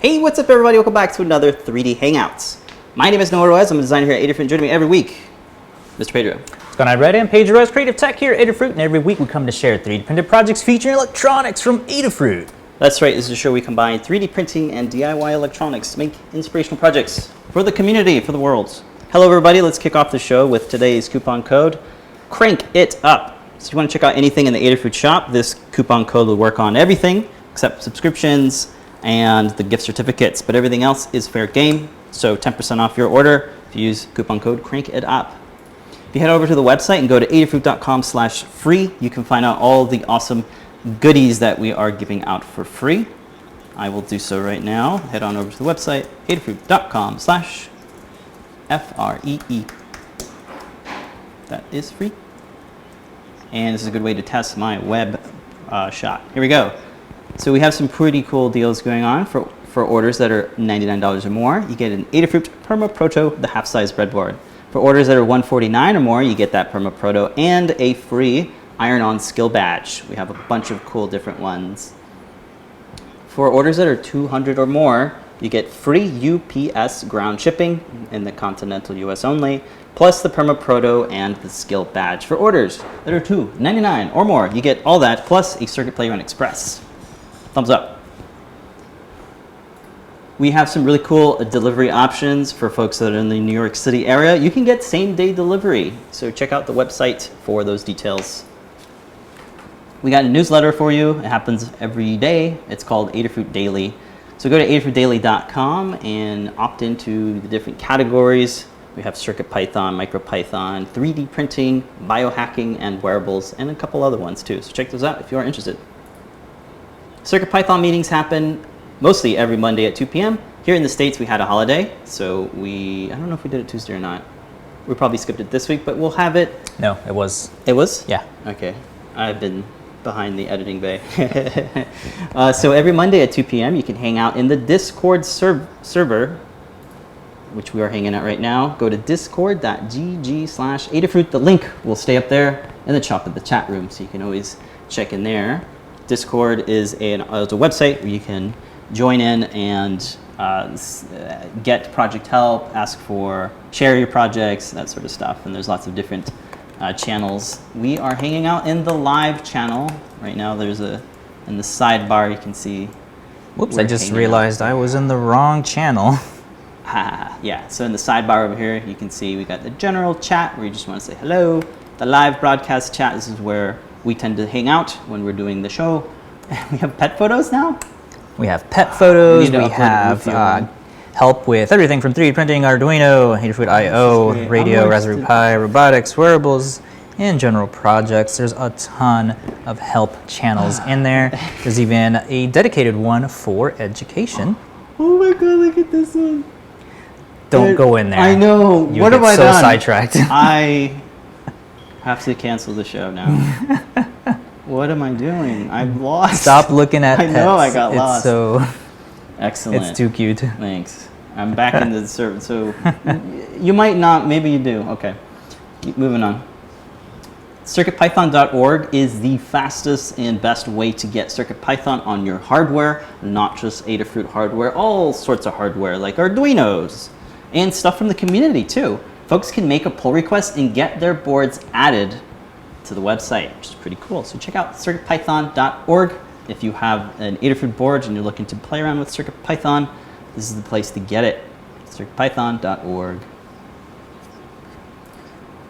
Hey, what's up everybody? Welcome back to another 3D Hangouts. My name is Noah Ruiz. I'm a designer here at Adafruit. Joining me every week, Mr. Pedro. What's going on, Red? I'm Pedro Ruiz, Creative Tech here at Adafruit, and every week we come to share 3D printed projects featuring electronics from Adafruit. That's right. This is a show we combine 3D printing and DIY electronics to make inspirational projects for the community, for the world. Hello everybody. Let's kick off the show with today's coupon code, Crank It Up. So if you want to check out anything in the Adafruit shop, this coupon code will work on everything except subscriptions and the gift certificates, but everything else is fair game. So 10% off your order if you use coupon code Crank It Up. If you head over to the website and go to adafruit.com/free, you can find out all the awesome goodies that we are giving out for free. I will do so right now. Head on over to the website, adafruit.com/free. That is free. And this is a good way to test my web shop. Here we go. So we have some pretty cool deals going on for orders that are $99 or more. You get an Adafruit Perma Proto, the half-size breadboard. For orders that are $149 or more, you get that Perma Proto and a free iron-on skill badge. We have a bunch of cool different ones. For orders that are $200 or more, you get free UPS ground shipping in the continental US only, plus the Perma Proto and the skill badge. For orders that are $299 or more, you get all that, plus a Circuit Playground Express. Thumbs up. We have some really cool delivery options for folks that are in the New York City area. You can get same-day delivery, so check out the website for those details. We got a newsletter for you. It happens every day. It's called Adafruit Daily. So go to adafruitdaily.com and opt into the different categories. We have CircuitPython, MicroPython, 3D printing, biohacking, and wearables, and a couple other ones too. So check those out if you are interested. CircuitPython meetings happen mostly every Monday at 2 p.m. Here in the States, we had a holiday, so I don't know if we did it Tuesday or not. We probably skipped it this week, but we'll have it. No, it was. It was? Yeah. Okay. I've been behind the editing bay. So every Monday at 2 p.m., you can hang out in the Discord server, which we are hanging out right now. Go to discord.gg/Adafruit. The link will stay up there in the top of the chat room, so you can always check in there. Discord is a website where you can join in and get project help, share your projects, that sort of stuff. And there's lots of different channels. We are hanging out in the live channel right now. There's in the sidebar you can see. Whoops! I just realized I was in the wrong channel. Yeah. So in the sidebar over here, you can see we got the general chat where you just want to say hello. The live broadcast chat. This is where we tend to hang out when we're doing the show. We have pet photos now? We have pet photos, we have help with everything from 3D printing, Arduino, Adafruit I/O, radio, Raspberry Pi, robotics, wearables, and general projects. There's a ton of help channels in there. There's even a dedicated one for education. Oh my god, look at this one. Don't go in there. I know. What have I done? So sidetracked. I have to cancel the show now. What am I doing? I'm lost. Stop looking at pets. I know, I got lost. It's so excellent. It's too cute. Thanks. I'm back in the server, so you might not, maybe you do. Okay, keep moving on. CircuitPython.org is the fastest and best way to get CircuitPython on your hardware, not just Adafruit hardware, all sorts of hardware like Arduinos and stuff from the community too. Folks can make a pull request and get their boards added to the website, which is pretty cool. So check out CircuitPython.org. If you have an Adafruit board and you're looking to play around with CircuitPython, this is the place to get it. CircuitPython.org.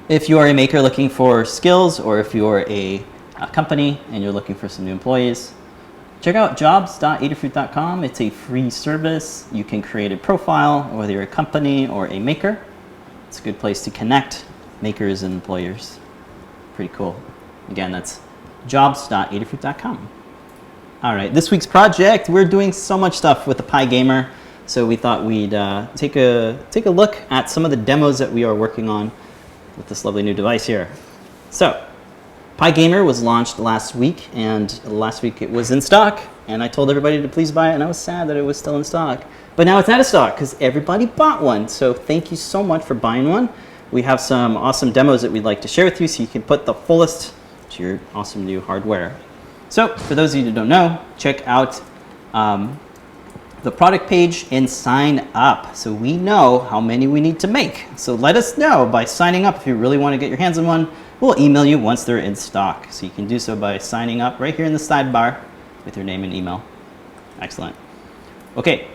If you are a maker looking for skills, or if you're a company and you're looking for some new employees, check out jobs.adafruit.com. It's a free service. You can create a profile, whether you're a company or a maker. It's a good place to connect makers and employers. Pretty cool. Again, that's jobs.adafruit.com. All right, this week's project, we're doing so much stuff with the PyGamer, so we thought we'd take a look at some of the demos that we are working on with this lovely new device here. So, PyGamer was launched last week, and last week it was in stock, and I told everybody to please buy it, and I was sad that it was still in stock. But now it's out of stock because everybody bought one, so thank you so much for buying one. We have some awesome demos that we'd like to share with you so you can put the fullest to your awesome new hardware. So for those of you who don't know, check out the product page and sign up so we know how many we need to make. So let us know by signing up if you really want to get your hands on one. We'll email you once they're in stock. So you can do so by signing up right here in the sidebar with your name and email. Excellent. Okay,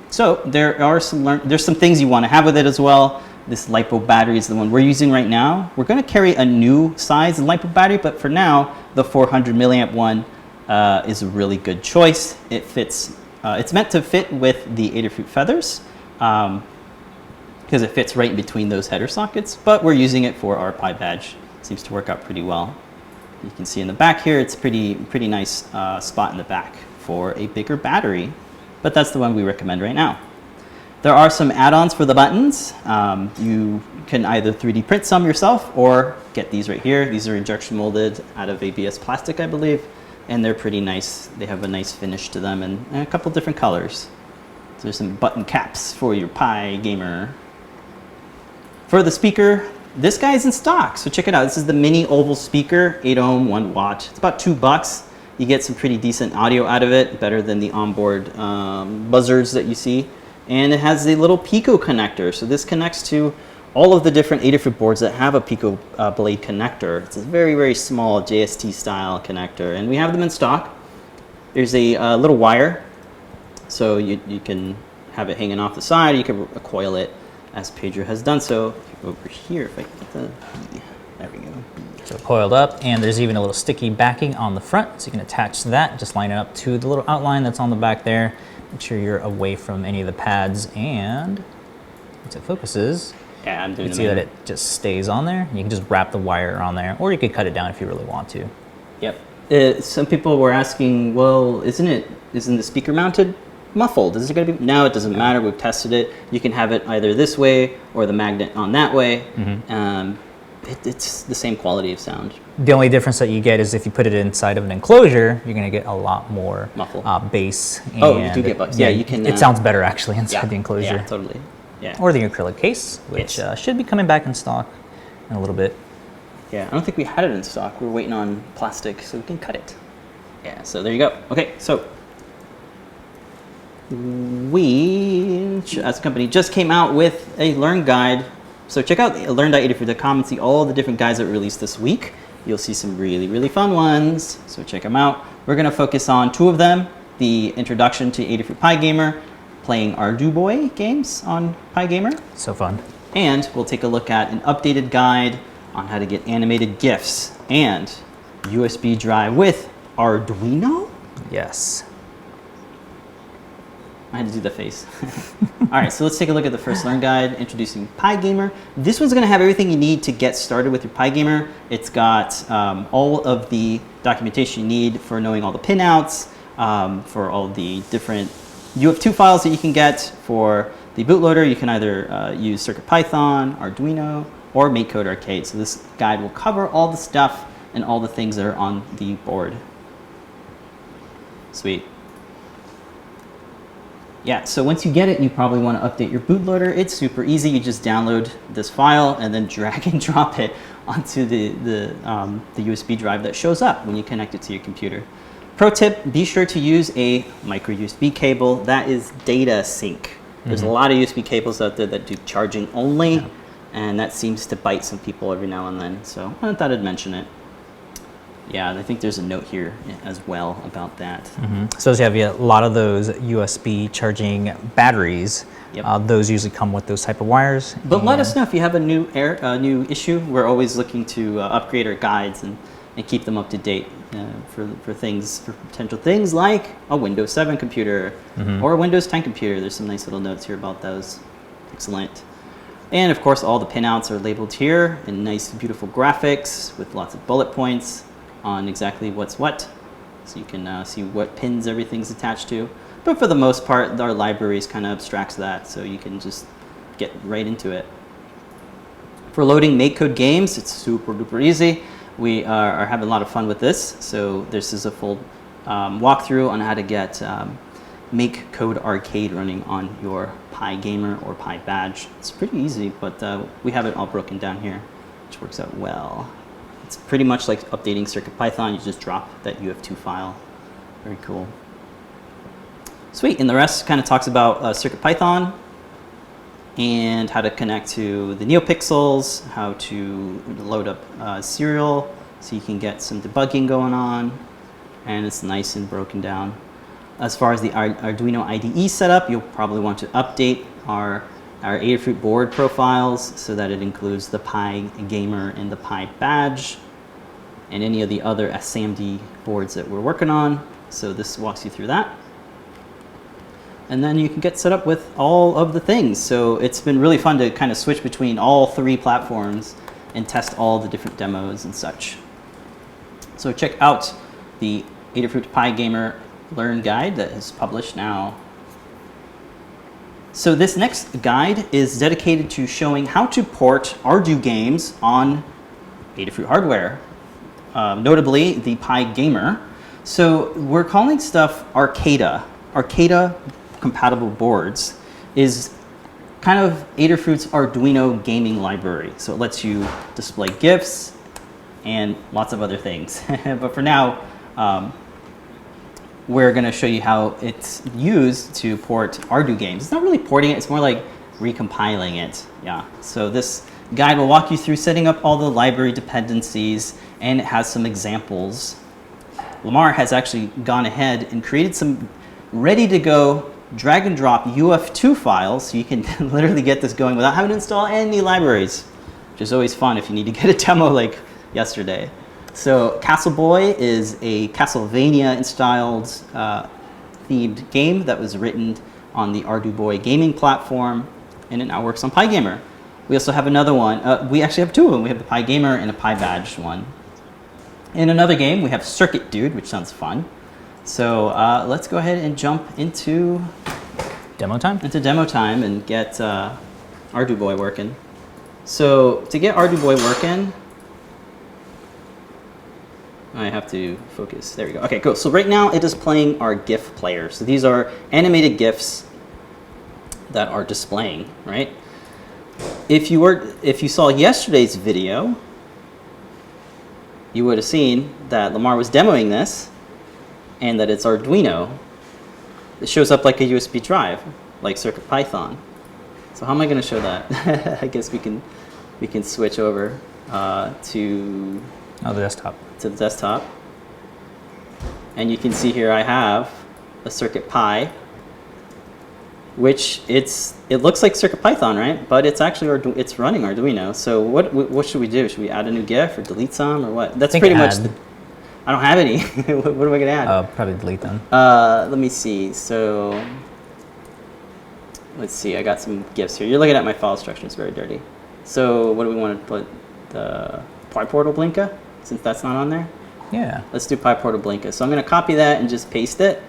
so there's some things you want to have with it as well. This Lipo battery is the one we're using right now. We're going to carry a new size Lipo battery, but for now, the 400 milliamp one is a really good choice. It fits. It's meant to fit with the Adafruit feathers because it fits right in between those header sockets, but we're using it for our PyBadge. Seems to work out pretty well. You can see in the back here, it's pretty nice spot in the back for a bigger battery, but that's the one we recommend right now. There are some add-ons for the buttons. You can either 3D print some yourself or get these right here. These are injection molded out of ABS plastic, I believe, and they're pretty nice. They have a nice finish to them and a couple different colors. So there's some button caps for your PyGamer. For the speaker, this guy is in stock, so check it out. This is the mini oval speaker, 8 ohm, 1 watt. It's about $2. You get some pretty decent audio out of it, better than the onboard buzzers that you see. And it has a little Pico connector, so this connects to all of the different Adafruit boards that have a Pico blade connector. It's a very small JST style connector, and we have them in stock. There's a little wire, so you can have it hanging off the side. You can coil it, as Pedro has done so. Over here, if I can get the B. There we go. So coiled up, and there's even a little sticky backing on the front, so you can attach that, just line it up to the little outline that's on the back there. Make sure you're away from any of the pads, and once it focuses, yeah, I'm doing you can see that it just stays on there. You can just wrap the wire on there, or you could cut it down if you really want to. Yep. Some people were asking, well, isn't the speaker mounted muffled? Is it going to be? No, it doesn't matter. We've tested it. You can have it either this way or the magnet on that way. It's the same quality of sound. The only difference that you get is if you put it inside of an enclosure, you're going to get a lot more bass. Oh, you do get bugs. Yeah, you can. It sounds better actually inside the enclosure. Yeah, totally. Yeah. Or the acrylic case, which should be coming back in stock in a little bit. Yeah, I don't think we had it in stock. We're waiting on plastic so we can cut it. Yeah, so there you go. Okay, so we, as a company, just came out with a Learn guide. So check out learn.adafruit.com and see all the different guides that were released this week. You'll see some really fun ones, so check them out. We're going to focus on 2 of them, the introduction to Adafruit PyGamer, playing Arduboy games on PyGamer. So fun. And we'll take a look at an updated guide on how to get animated GIFs and USB drive with Arduino? Yes. I had to do the face. All right, so let's take a look at the first Learn guide, introducing PyGamer. This one's going to have everything you need to get started with your PyGamer. It's got all of the documentation you need for knowing all the pinouts, for all the different UF2 files that you can get. For the bootloader, you can either use CircuitPython, Arduino, or MakeCode Arcade. So this guide will cover all the stuff and all the things that are on the board. Sweet. Yeah, so once you get it, you probably want to update your bootloader. It's super easy. You just download this file and then drag and drop it onto the USB drive that shows up when you connect it to your computer. Pro tip, be sure to use a micro USB cable. That is data sync. There's a lot of USB cables out there that do charging only, and that seems to bite some people every now and then. So I thought I'd mention it. Yeah, I think there's a note here as well about that. So you have a lot of those USB charging batteries. Yep. Those usually come with those type of wires. But let us know if you have a new issue. We're always looking to upgrade our guides and keep them up to date for potential things like a Windows 7 computer or a Windows 10 computer. There's some nice little notes here about those. Excellent. And of course, all the pinouts are labeled here in nice, beautiful graphics with lots of bullet points on exactly what's what, so you can see what pins everything's attached to. But for the most part, our libraries kind of abstracts that, so you can just get right into it. For loading MakeCode games, it's super duper easy. We are having a lot of fun with this. So this is a full walkthrough on how to get MakeCode Arcade running on your PyGamer or PyBadge. It's pretty easy, but we have it all broken down here, which works out well. It's pretty much like updating CircuitPython. You just drop that UF2 file. Very cool. Sweet, and the rest kind of talks about CircuitPython and how to connect to the NeoPixels, how to load up serial so you can get some debugging going on, and it's nice and broken down. As far as the Arduino IDE setup, you'll probably want to update our Adafruit board profiles so that it includes the PyGamer and the PyBadge and any of the other SAMD boards that we're working on. So this walks you through that. And then you can get set up with all of the things. So it's been really fun to kind of switch between all 3 platforms and test all the different demos and such. So check out the Adafruit PyGamer Learn Guide that is published now. So this next guide is dedicated to showing how to port Ardu games on Adafruit hardware, notably the PyGamer. So we're calling stuff Arcada. Arcada compatible boards is kind of Adafruit's Arduino gaming library. So it lets you display GIFs and lots of other things. But for now, we're going to show you how it's used to port Ardu games. It's not really porting it, it's more like recompiling it. Yeah. So this guide will walk you through setting up all the library dependencies, and it has some examples. Lamar has actually gone ahead and created some ready to go drag and drop UF2 files, so you can literally get this going without having to install any libraries, which is always fun if you need to get a demo like yesterday. So Castle Boy is a Castlevania styled themed game that was written on the Arduboy gaming platform, and it now works on PyGamer. We also have another one. We actually have 2 of them. We have the PyGamer and a PyBadge one. In another game, we have Circuit Dude, which sounds fun. So let's go ahead and jump into demo time and get Arduboy working. So to get Arduboy working, I have to focus. There we go. Okay, cool. So right now it is playing our GIF player. So these are animated GIFs that are displaying, right? If you saw yesterday's video, you would have seen that Lamar was demoing this and that it's Arduino. It shows up like a USB drive, like CircuitPython. So how am I going to show that? I guess we can switch over to the desktop. To the desktop. And you can see here I have a CircuitPy, which it looks like CircuitPython, right? But it's actually it's running Arduino. So what should we do? Should we add a new GIF or delete some or what? That's pretty much. I don't have any. What am I gonna add? Probably delete them. Let me see. So let's see. I got some GIFs here. You're looking at my file structure. It's very dirty. So what do we want to put? The PyPortal Blinka, since that's not on there. Yeah. Let's do PyPortal Blinka. So I'm gonna copy that and just paste it.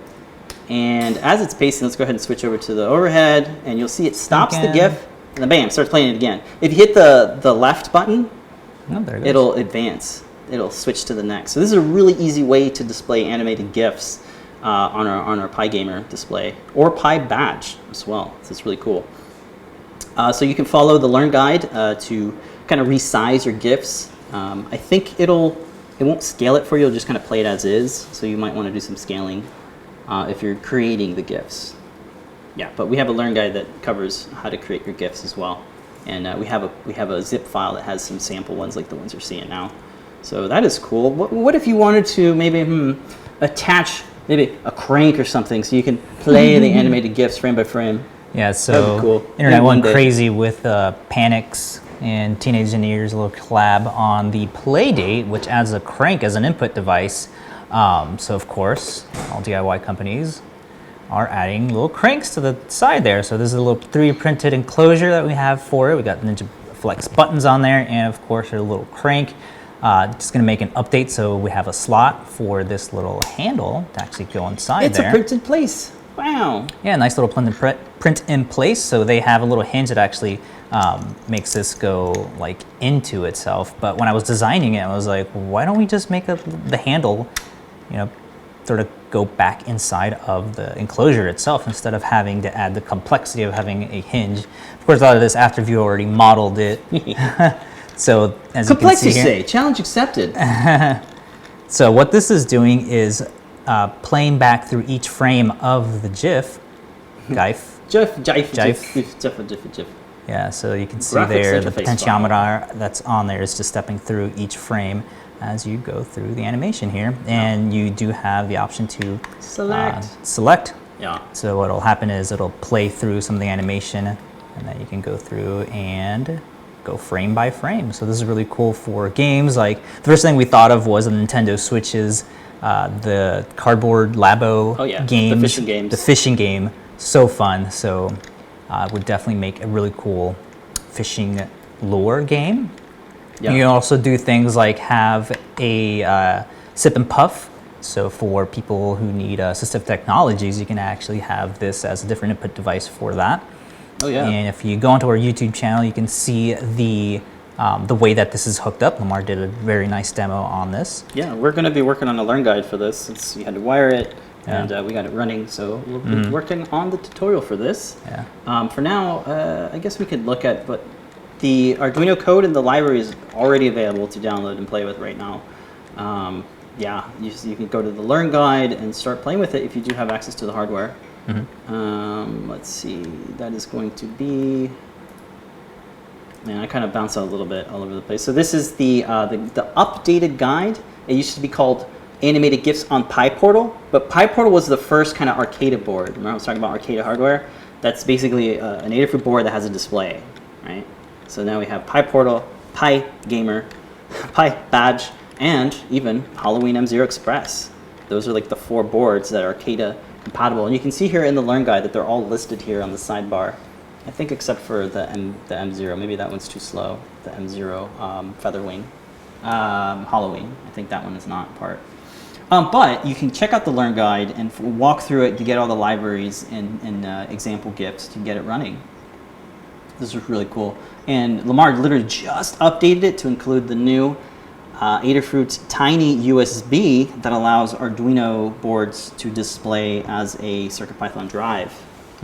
And as it's pasting, let's go ahead and switch over to the overhead, and you'll see it stops the GIF, and then bam, starts playing it again. If you hit the left button, it'll advance. It'll switch to the next. So this is a really easy way to display animated GIFs on our PyGamer display, or PyBadge as well. So it's really cool. So you can follow the Learn Guide to kind of resize your GIFs. I think it won't scale it for you. It'll just kind of play it as is. So you might want to do some scaling if you're creating the GIFs. Yeah, but we have a Learn Guide that covers how to create your GIFs as well. And we have a zip file that has some sample ones like the ones you're seeing now. So that is cool. What if you wanted to maybe attach maybe a crank or something so you can play the animated GIFs frame by frame? Yeah, so cool. Internet went crazy with Panics and Teenage Engineers, a little collab on the Playdate, which adds a crank as an input device. So of course, all DIY companies are adding little cranks to the side there. So this is a little 3D printed enclosure that we have for it. We got Ninja Flex buttons on there, and of course a little crank. Just gonna make an update so we have a slot for this little handle to actually go inside It's there. a print in place. Wow. Yeah, nice little print in place. So they have a little hinge that actually makes this go like into itself. But when I was designing it, I was like, why don't we just make the handle, sort of go back inside of the enclosure itself instead of having to add the complexity of having a hinge. Of course, a lot of this after you already modeled it. So as you can see here, challenge accepted. So what this is doing is playing back through each frame of the GIF. GIF. Yeah, so you can see Graphics there the interface potentiometer that's on there is just stepping through each frame as you go through the animation here. And you do have the option to select. Yeah. So what'll happen is it'll play through some of the animation, and then you can go through and go frame by frame. So this is really cool for games. Like the first thing we thought of was the Nintendo Switch's the cardboard Labo games, the fishing game. So fun. So would definitely make a really cool fishing lure game. Yeah. You can also do things like have a sip and puff. So for people who need assistive technologies, you can actually have this as a different input device for that. Oh yeah. And if you go onto our YouTube channel, you can see the way that this is hooked up. Lamar did a very nice demo on this. Yeah, we're going to be working on a learn guide for this since you had to wire it. And we got it running, so we'll be working on the tutorial for this. Yeah. For now, I guess we could look at what the Arduino code and the library is already available to download and play with right now. Yeah, you can go to the Learn Guide and start playing with it if you do have access to the hardware. Let's see, that is going to be... Man, I kind of bounce out a little bit all over the place. So this is the updated guide. It used to be called Animated GIFs on PyPortal, but PyPortal was the first kind of Arcada board. Remember I was talking about Arcada hardware? That's basically an Adafruit board that has a display, right? So now we have PyPortal, PyGamer, PyBadge, and even Halloween M0 Express. Those are like the 4 boards that are Arcada compatible. And you can see here in the Learn Guide that they're all listed here on the sidebar. I think except for the M0. Maybe that one's too slow. The M0 Featherwing. Halloween. I think that one is not part. But you can check out the Learn Guide and walk through it to get all the libraries and example GIFs to get it running. This is really cool. And Lamar literally just updated it to include the new Adafruit tiny USB that allows Arduino boards to display as a CircuitPython drive.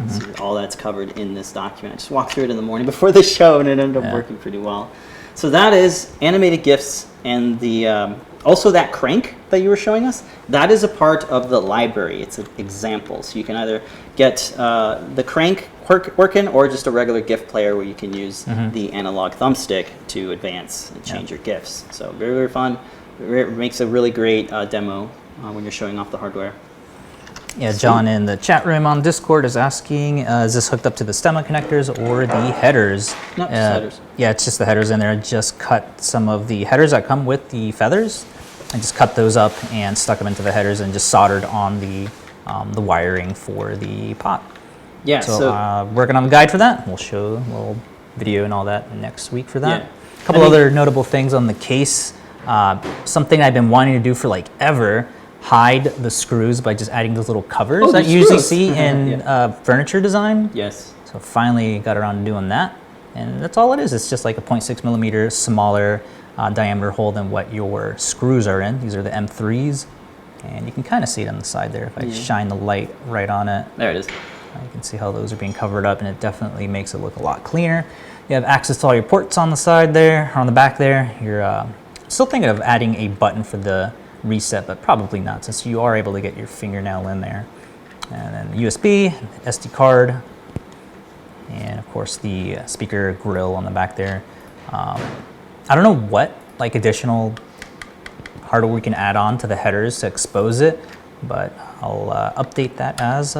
So all that's covered in this document. I just walked through it in the morning before the show and it ended up working pretty well. So that is animated GIFs, and the also that crank that you were showing us, that is a part of the library. It's an example. So you can either get the crank working or just a regular GIF player where you can use the analog thumbstick to advance and change your GIFs. So very, very fun. It makes a really great demo when you're showing off the hardware. Yeah, John in the chat room on Discord is asking, is this hooked up to the stemma connectors or the headers? No, just headers. Yeah, it's just the headers in there. I just cut some of the headers that come with the feathers. I just cut those up and stuck them into the headers and just soldered on the wiring for the pot. Yeah, so working on the guide for that. We'll show a little video and all that next week for that. Yeah. A couple other notable things on the case. Something I've been wanting to do for like ever. Hide the screws by just adding those little covers that you usually see in furniture design. Yes. So finally got around to doing that. And that's all it is. It's just like a 0.6 millimeter smaller diameter hole than what your screws are in. These are the M3s. And you can kind of see it on the side there if I shine the light right on it. There it is. You can see how those are being covered up, and it definitely makes it look a lot cleaner. You have access to all your ports on the side there, or on the back there. You're still thinking of adding a button for the reset, but probably not, since you are able to get your fingernail in there. And then USB, SD card, and of course the speaker grill on the back there. I don't know what like additional hardware we can add on to the headers to expose it, but I'll update that as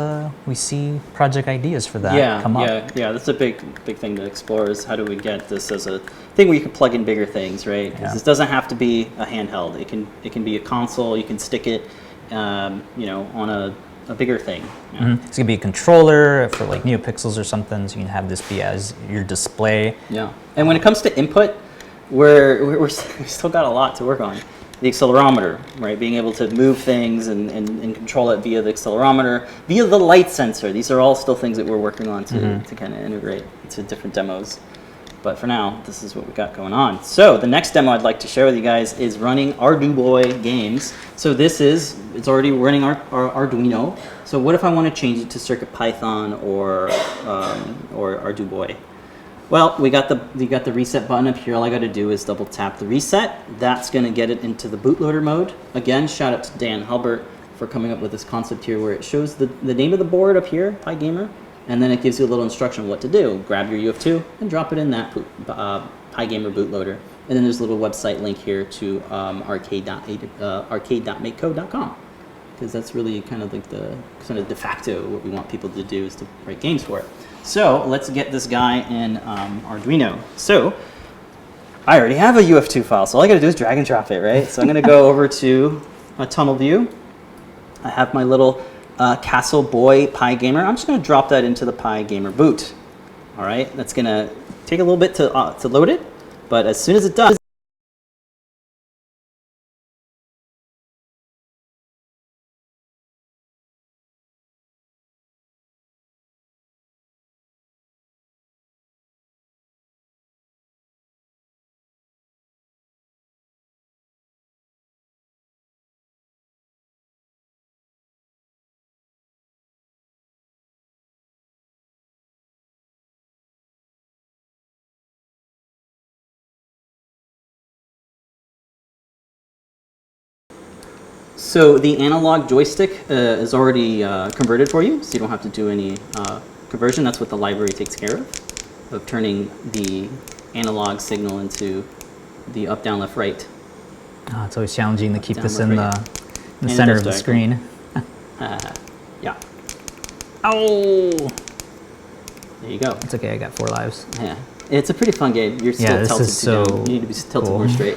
we see project ideas for that come up. Yeah, that's a big thing to explore, is how do we get this as a thing where you can plug in bigger things, right? Because this doesn't have to be a handheld. It can be a console. You can stick it, you know, on a bigger thing. It's gonna be a controller for like NeoPixels or something, so you can have this be as your display. Yeah, and when it comes to input, we still got a lot to work on. The accelerometer, right? Being able to move things and control it via the accelerometer, via the light sensor. These are all still things that we're working on to kind of integrate into different demos. But for now, this is what we got going on. So the next demo I'd like to share with you guys is running Arduboy games. So it's already running our Arduino. So what if I want to change it to CircuitPython or Arduboy? Well, we got the reset button up here. All I got to do is double tap the reset. That's going to get it into the bootloader mode. Again, shout out to Dan Hulbert for coming up with this concept here where it shows the name of the board up here, PyGamer, and then it gives you a little instruction on what to do. Grab your UF2 and drop it in that PyGamer bootloader. And then there's a little website link here to arcade.makecode.com, because that's really kind of like the kind of de facto what we want people to do is to write games for it. So let's get this guy in Arduino. So I already have a UF2 file, so all I gotta do is drag and drop it, right? So I'm gonna go over to a tunnel view. I have my little Castle Boy PyGamer. I'm just gonna drop that into the PyGamer boot. All right, that's gonna take a little bit to load it, but as soon as it does, so the analog joystick is already converted for you, so you don't have to do any conversion. That's what the library takes care of turning the analog signal into the up, down, left, right. Oh, it's always challenging to keep Down, this left, in right. the center of the screen. Yeah. Oh! There you go. It's okay, I got 4 lives. Yeah. It's a pretty fun game. You're still this tilted is to so down. You need to be tilted cool. more straight.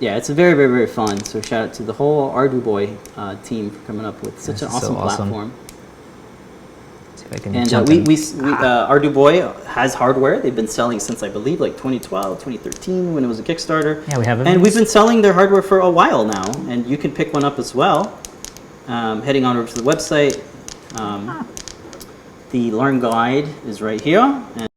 Yeah, it's a very, very, very fun. So shout out to the whole Ardu Boy team for coming up with such an awesome platform. See if I can And jump Ardu Boy has hardware. They've been selling since, I believe, like 2012, 2013 when it was a Kickstarter. Yeah, we have it. And we've been selling their hardware for a while now. And you can pick one up as well. Heading on over to the website. The Learn Guide is right here. And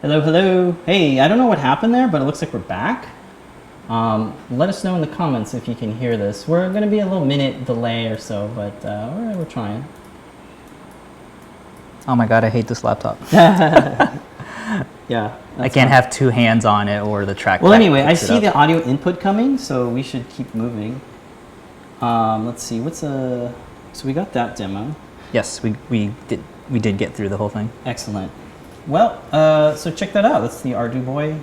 hello, hello. Hey, I don't know what happened there, but it looks like we're back. Let us know in the comments if you can hear this. We're going to be a little minute delay or so, but we're trying. Oh my god, I hate this laptop. Yeah. I can't have 2 hands on it or the trackpad. Well, anyway, I see the audio input coming, so we should keep moving. Let's see, so we got that demo. Yes, we did get through the whole thing. Excellent. Well, so check that out. That's the Ardu Boy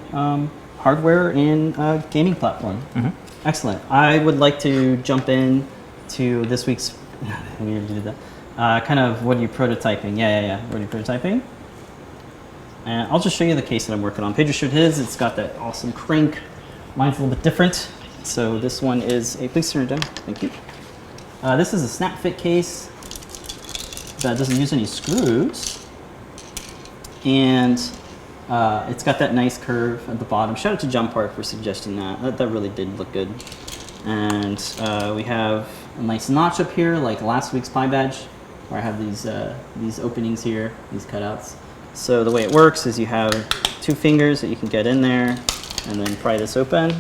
hardware and gaming platform. Mm-hmm. Excellent. I would like to jump in to this week's. We already did that. Kind of what are you prototyping? Yeah. What are you prototyping? And I'll just show you the case that I'm working on. Pedro showed his. It's got that awesome crank. Mine's a little bit different. So this one is a. Please turn it down. Thank you. This is a snap fit case that doesn't use any screws. And it's got that nice curve at the bottom. Shout out to John Park for suggesting that. That really did look good. And we have a nice notch up here, like last week's PyBadge, where I have these openings here, these cutouts. So the way it works is you have 2 fingers that you can get in there, and then pry this open,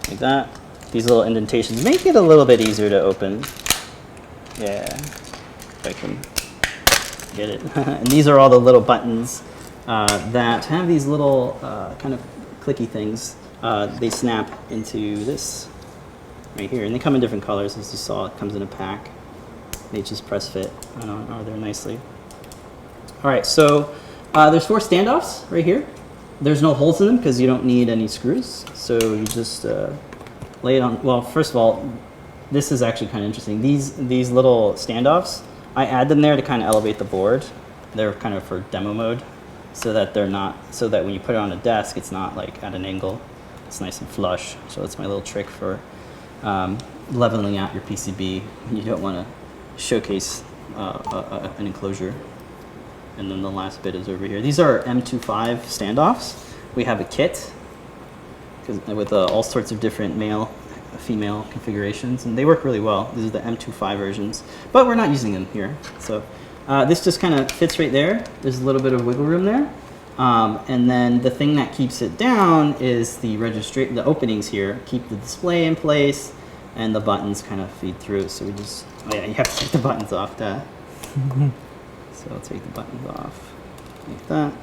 like that. These little indentations make it a little bit easier to open. Yeah, if I can get it. And these are all the little buttons that have these little kind of clicky things. They snap into this right here. And they come in different colors, as you saw. It comes in a pack. They just press fit on there nicely. All right, so there's 4 standoffs right here. There's no holes in them because you don't need any screws. So you just lay it on. Well, first of all, this is actually kind of interesting. These little standoffs, I add them there to kind of elevate the board. They're kind of for demo mode, so that when you put it on a desk, it's not like at an angle. It's nice and flush. So that's my little trick for leveling out your PCB when you don't want to showcase an enclosure. And then the last bit is over here. These are M25 standoffs. We have a kit with all sorts of different male, female configurations, and they work really well. These are the M25 versions, but we're not using them here. So this just kind of fits right there. There's a little bit of wiggle room there. And then the thing that keeps it down is the openings here keep the display in place, and the buttons kind of feed through. So we just, oh yeah, you have to take the buttons off, Dad. So I'll take the buttons off like that.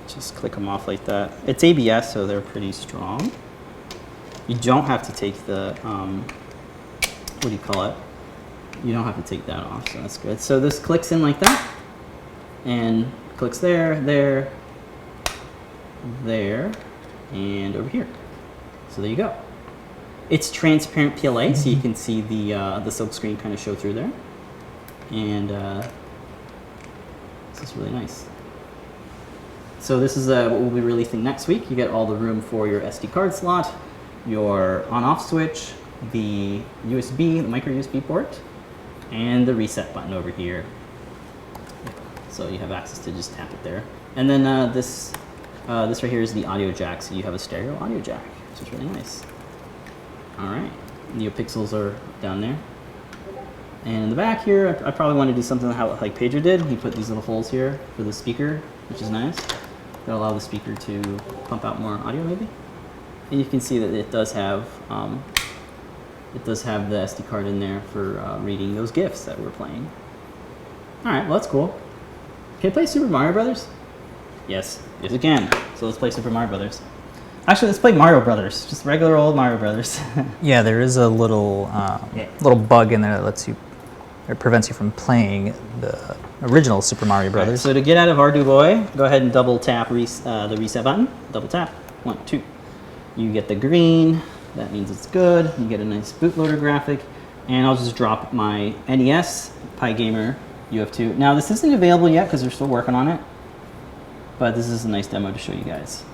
Just click them off like that. It's ABS, so they're pretty strong. You don't have to take the, what do you call it? You don't have to take that off, so that's good. So this clicks in like that, and clicks there, there, there, and over here. So there you go. It's transparent PLA, so you can see the silk screen kind of show through there. And this is really nice. So this is what we'll be releasing next week. You get all the room for your SD card slot, your on-off switch, the USB, the micro USB port, and the reset button over here. So you have access to just tap it there. And then this right here is the audio jack, so you have a stereo audio jack, which is really nice. All right, NeoPixels are down there. And in the back here, I probably want to do something like Pager did. He put these little holes here for the speaker, which is nice. That'll allow the speaker to pump out more audio, maybe. And you can see that it does have the SD card in there for reading those GIFs that we're playing. All right, well that's cool. Can I play Super Mario Brothers? Yes, yes it can. So let's play Super Mario Brothers. Actually, let's play Mario Brothers, just regular old Mario Brothers. Yeah, there is a little little bug in there that lets you, or prevents you from playing the original Super Mario Brothers. Right, so to get out of Arduboy, go ahead and double tap the reset button. Double tap, 1, 2. You get the green, that means it's good. You get a nice bootloader graphic, and I'll just drop my NES PyGamer UF2. Now this isn't available yet because they're still working on it, but this is a nice demo to show you guys.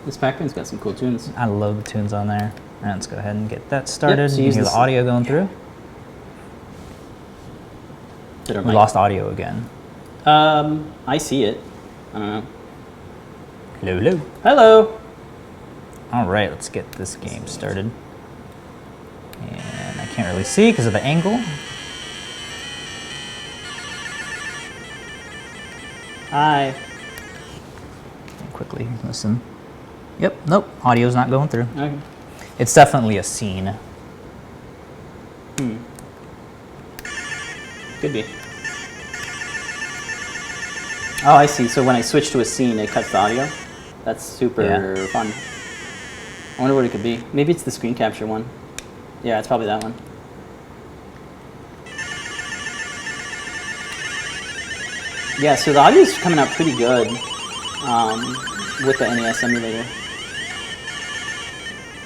This Pac-Man's got some cool tunes. I love the tunes on there. All right, let's go ahead and get that started. So you can hear the audio going through. We lost audio again. I see it. I don't know. Hello, hello. Hello. All right, let's get this game started. And I can't really see because of the angle. Hi. Quickly listen. Yep, nope, audio's not going through. Okay. It's definitely a scene. Could be. Oh, I see. So when I switch to a scene, it cuts the audio? That's super fun. I wonder what it could be. Maybe it's the screen capture one. Yeah, it's probably that one. Yeah, so the audio's coming out pretty good with the NES emulator.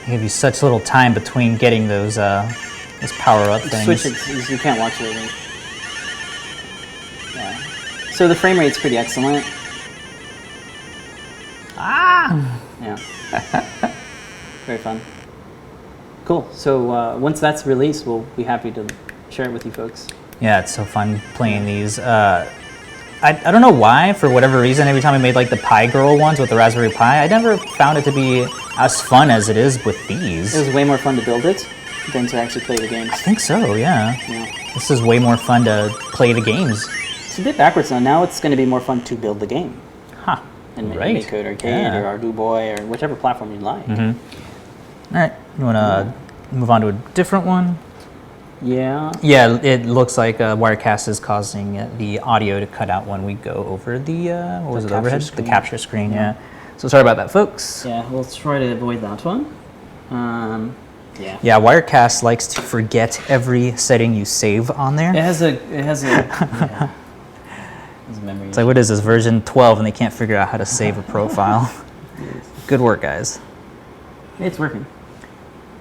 They give you such little time between getting those power-up things. Switch it, you can't watch it. Yeah. So the frame rate's pretty excellent. Ah! Yeah. Very fun. Cool. So once that's released, we'll be happy to share it with you folks. Yeah, it's so fun playing these. I don't know why, for whatever reason, every time I made like the Pi Girl ones with the Raspberry Pi, I never found it to be as fun as it is with these. It was way more fun to build it than to actually play the games. I think so, yeah. This is way more fun to play the games. It's a bit backwards though. Now it's going to be more fun to build the game. Huh. And Right. make Code Arcade or Ardu Boy or whichever platform you like. All right, you want to move on to a different one? Yeah. Yeah, it looks like Wirecast is causing the audio to cut out when we go over the, what was it, overhead? screen. The capture screen, yeah. So sorry about that, folks. Yeah, we'll try to avoid that one. Yeah. Yeah, Wirecast likes to forget every setting you save on there. It has a yeah. It's a memory. It's like, what is this, version 12, and they can't figure out how to save a profile. Good work, guys. It's working.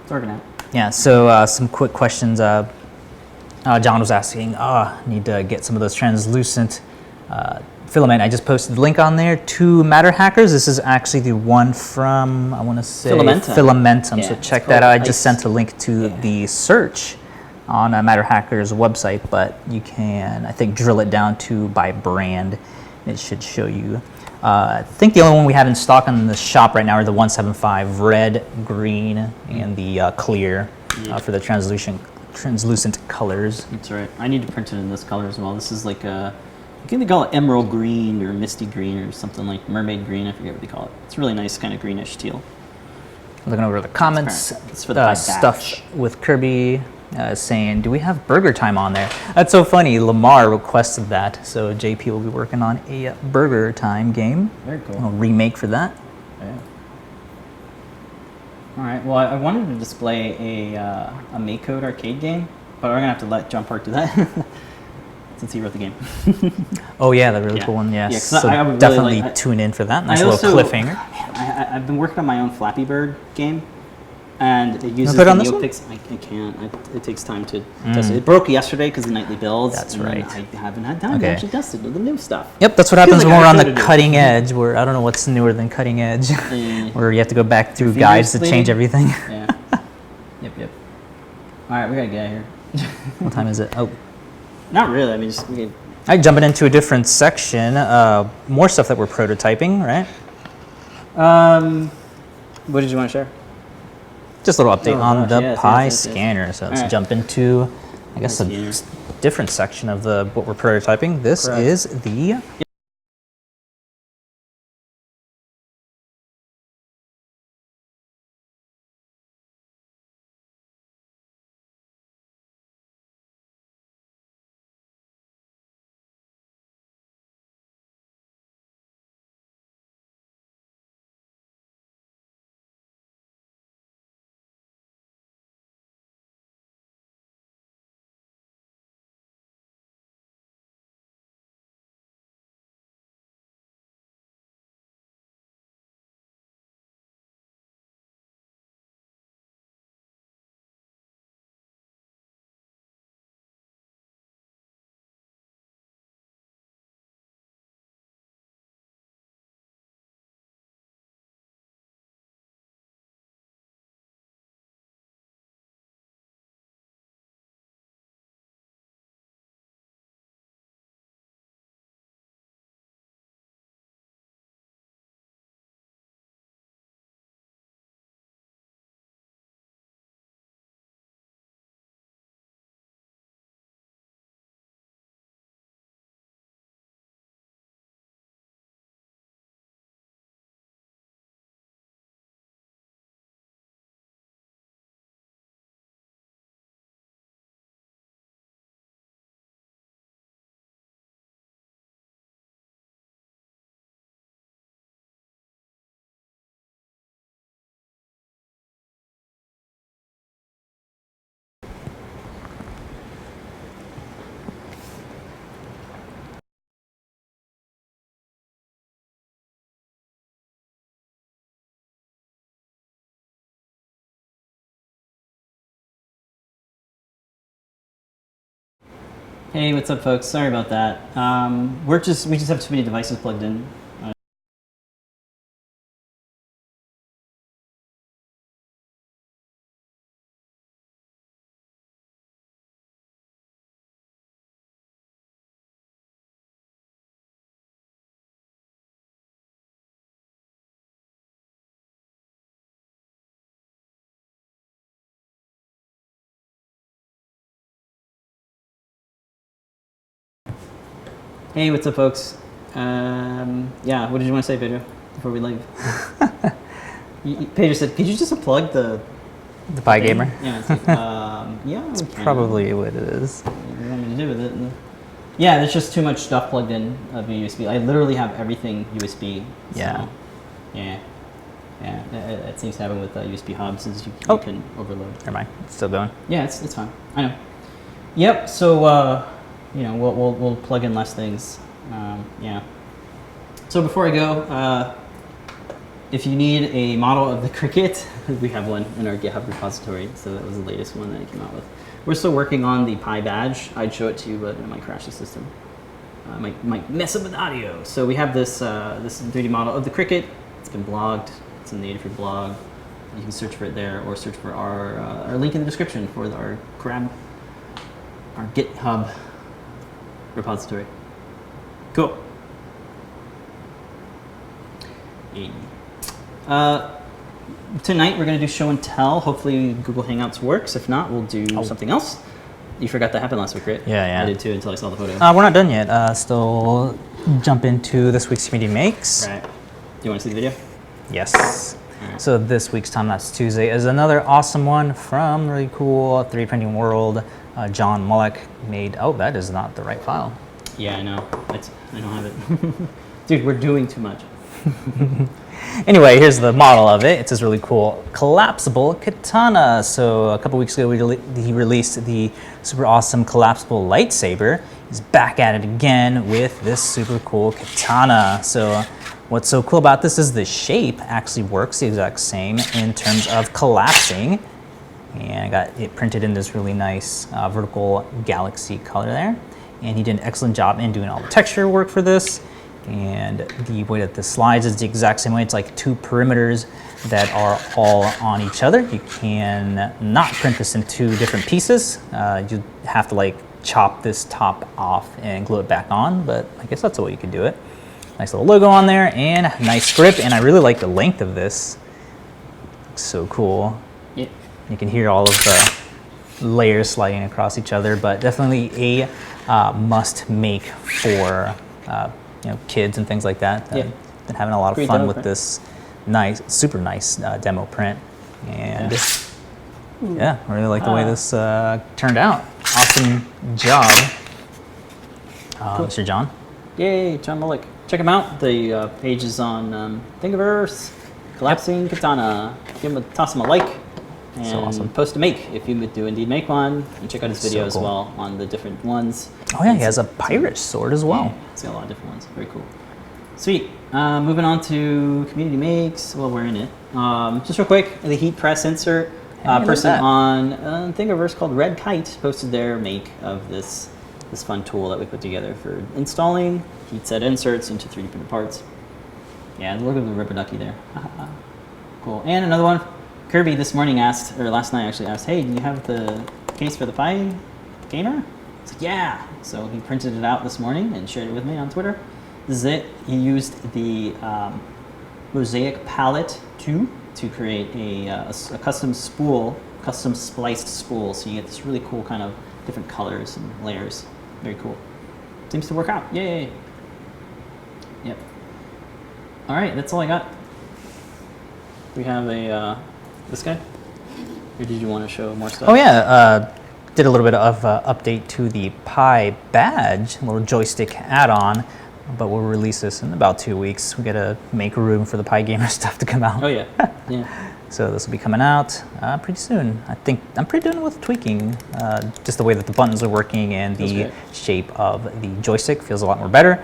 It's working out. Yeah, so some quick questions. John was asking, need to get some of those translucent filament. I just posted the link on there to Matter Hackers. This is actually the one from, I want to say, Filamentum. Yeah, so check that out. I just sent a link to the search on Matter Hackers website, but you can, I think, drill it down to by brand. It should show you. I think the only one we have in stock on the shop right now are the 175 red, green, and the clear for the translucent colors. That's right. I need to print it in this color as well. This is like a, I think they call it emerald green or misty green or something like mermaid green. I forget what they call it. It's really nice, kind of greenish teal. Looking over the comments, it's for the PyBadge. stuff with Kirby saying, do we have Burger Time on there? That's so funny. Lamar requested that, so JP will be working on a Burger Time game. Very cool. A remake for that. Yeah. All right. Well, I wanted to display a Make Code arcade game, but we're gonna have to let John Park do that since he wrote the game. Oh yeah, the really cool one. Yes. Yeah, so I would definitely really tune in for that. Nice little cliffhanger. I've been working on my own Flappy Bird game, and it uses put the on this Neopix. I can't. It takes time to test it. It broke yesterday because of the nightly builds. That's and right. I haven't had time to actually test it with the new stuff. Yep, that's what happens like when we're I on the coded it. cutting edge. Where I don't know what's newer than cutting edge, where you have to go back through guides to change everything. Yeah. Yep. All right, we gotta get out of here. What time is it? Oh. Not really. I mean, just we could. All right, jumping into a different section. More stuff that we're prototyping, right? What did you want to share? Just a little update on the yes, Pi yes. scanner. So let's All right. jump into, I guess, a Scanner. different section of the what we're prototyping. This Correct. is the Hey, what's up, folks? Sorry about that. We just have too many devices plugged in. Hey, what's up, folks? Yeah, what did you want to say, Pedro, before we leave? Pedro said, could you just unplug the PyGamer? Yeah, it's like, yeah, That's probably what it is. What do you want me to do with it? Yeah, there's just too much stuff plugged in of a USB. I literally have everything USB. So, yeah. Yeah, that seems to happen with USB hubs, is you can overload. Never mind, it's still going. Yeah, it's fine. I know. Yep. So you know, we'll plug in less things. Yeah. So before I go, if you need a model of the Cricut, we have one in our GitHub repository. So that was the latest one that I came out with. We're still working on the PyBadge. I'd show it to you, but it might crash the system. Might mess up with audio. So we have this 3D model of the Cricut. It's been blogged. It's in the Adafruit blog. You can search for it there, or search for our link in the description for our GitHub repository. Cool. Tonight we're going to do show and tell. Hopefully Google Hangouts works. If not, we'll do something else. You forgot that happened last week, right? Yeah. I did too until I saw the photo. We're not done yet. Still jump into this week's Community Makes. Right. Do you want to see the video? Yes. Right. So this week's Timelapse Tuesday is another awesome one from really cool 3D printing world. John Mulac made. Oh, that is not the right file. Yeah, I know. I don't have it. Dude, we're doing too much. Anyway, here's the model of it. It's this really cool collapsible katana. So a couple weeks ago, he released the super awesome collapsible lightsaber. He's back at it again with this super cool katana. So what's so cool about this is the shape actually works the exact same in terms of collapsing. And I got it printed in this really nice vertical galaxy color there. And he did an excellent job in doing all the texture work for this. And the way that this slides is the exact same way. It's like two perimeters that are all on each other. You can not print this in two different pieces. You have to like chop this top off and glue it back on, but I guess that's the way you could do it. Nice little logo on there and nice grip. And I really like the length of this. Looks so cool. Yeah. You can hear all of the layers sliding across each other, but definitely a must make for kids and things like that. Yeah. Been having a lot of Great fun with print. this super nice demo print. And yeah, I really like the way this turned out. Awesome job, Cool. Mr. John. Yay, John Mulac. Check him out. The page is on Thingiverse, Collapsing Katana. Toss him a like. And So awesome. post a make if you do indeed make one. And check out his video So as cool. well on the different ones. Oh yeah, he has a pirate sword as well. Yeah, he's got a lot of different ones. Very cool. Sweet. Moving on to community makes. Well, we're in it. Just real quick, the heat press insert. Person on Thingiverse called Red Kite posted their make of this fun tool that we put together for installing heat set inserts into 3D printed parts. Yeah, look at the rubber ducky there. Cool. And another one. Kirby this morning asked, or last night actually asked, hey, do you have the case for the PyGamer? It's like, yeah. So he printed it out this morning and shared it with me on Twitter. This is it. He used the Mosaic Palette 2 to create a custom spool, custom spliced spool. So you get this really cool kind of different colors and layers. Very cool. Seems to work out. Yay. Yep. All right, that's all I got. We have a this guy? Or did you want to show more stuff? Oh yeah, did a little bit of update to the PyBadge, a little joystick add-on, but we'll release this in about 2 weeks. We gotta make room for the PyGamer stuff to come out. Oh yeah, yeah. So this will be coming out pretty soon. I think I'm pretty done with tweaking. Just the way that the buttons are working and the shape of the joystick feels a lot more better.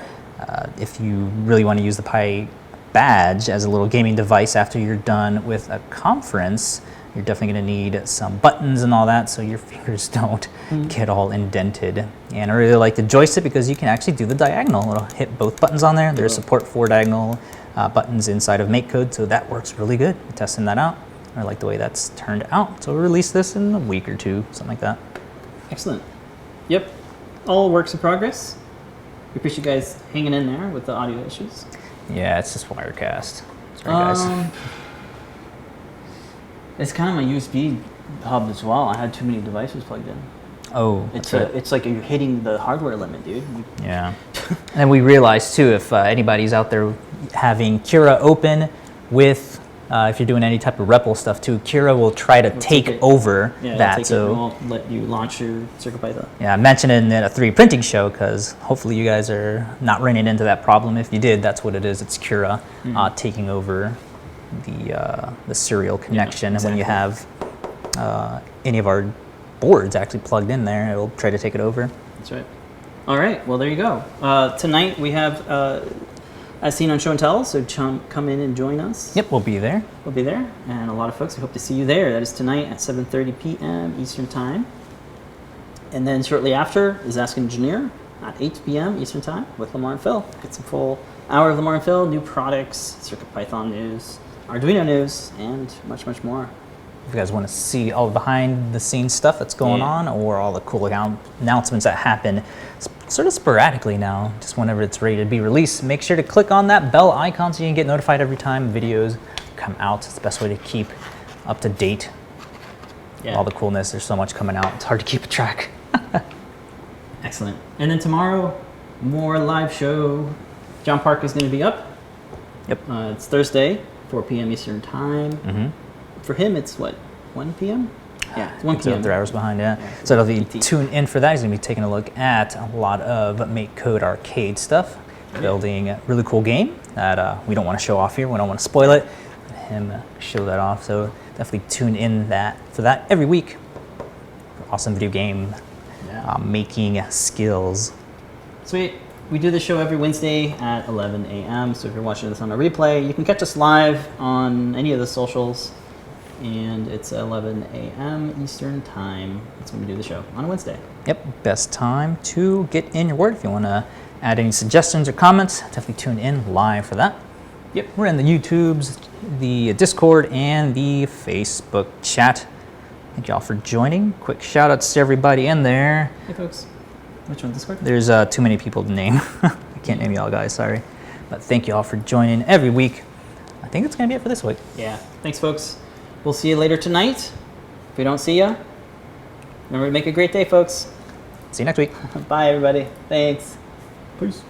If you really want to use the PyBadge as a little gaming device after you're done with a conference, you're definitely going to need some buttons and all that so your fingers don't get all indented. And I really like the joystick because you can actually do the diagonal. It'll hit both buttons on there. There's support for diagonal buttons inside of MakeCode, so that works really good. I'm testing that out. I like the way that's turned out. So we'll release this in a week or two, something like that. Excellent. Yep, all works in progress. We appreciate you guys hanging in there with the audio issues. Yeah, it's just Wirecast. Sorry, guys. It's kind of my USB hub as well. I had too many devices plugged in. Oh, It's like you're hitting the hardware limit, dude. Yeah. And we realized too, if anybody's out there having Cura open with, if you're doing any type of REPL stuff too, Cura will try to take over that. So it won't let you launch your CircuitPython. Yeah, I mentioned it in a 3D printing show because hopefully you guys are not running into that problem. If you did, that's what it is. It's Cura taking over the serial connection. And when you have any of our boards actually plugged in there, it'll try to take it over. That's right. All right, well, there you go. Tonight we have, as seen on Show and Tell, so come in and join us. Yep, we'll be there. We'll be there, and a lot of folks, we hope to see you there. That is tonight at 7:30 p.m. Eastern Time. And then shortly after is Ask an Engineer at 8 p.m. Eastern Time with Lamar and Phil. Get some full hour of Lamar and Phil, new products, CircuitPython news, Arduino news, and much, much more. If you guys want to see all the behind-the-scenes stuff that's going on, or all the cool announcements that happen sort of sporadically now, just whenever it's ready to be released, make sure to click on that bell icon so you can get notified every time videos come out. It's the best way to keep up to date. All the coolness. There's so much coming out. It's hard to keep track. Excellent. And then tomorrow, more live show. John Park is going to be up. Yep. It's Thursday, 4 p.m. Eastern Time. For him, it's what, 1 p.m.? Yeah, it's 1 p.m. So 3 hours behind, So it'll be tune in for that. He's going to be taking a look at a lot of Make Code Arcade stuff, building a really cool game that we don't want to show off here. We don't want to spoil it. Let him show that off. So definitely tune in for that every week. Awesome video game making skills. Sweet. We do the show every Wednesday at 11 a.m. So if you're watching this on a replay, you can catch us live on any of the socials. And it's 11 a.m. Eastern Time. That's when we do the show on a Wednesday. Yep, best time to get in your word. If you want to add any suggestions or comments, definitely tune in live for that. Yep, we're in the YouTubes, the Discord, and the Facebook chat. Thank y'all for joining. Quick shout outs to everybody in there. Hey folks. Which one, Discord? There's too many people to name. I can't name y'all guys, sorry. But thank y'all for joining every week. I think that's going to be it for this week. Yeah, thanks folks. We'll see you later tonight. If we don't see you, remember to make a great day, folks. See you next week. Bye, everybody. Thanks. Peace.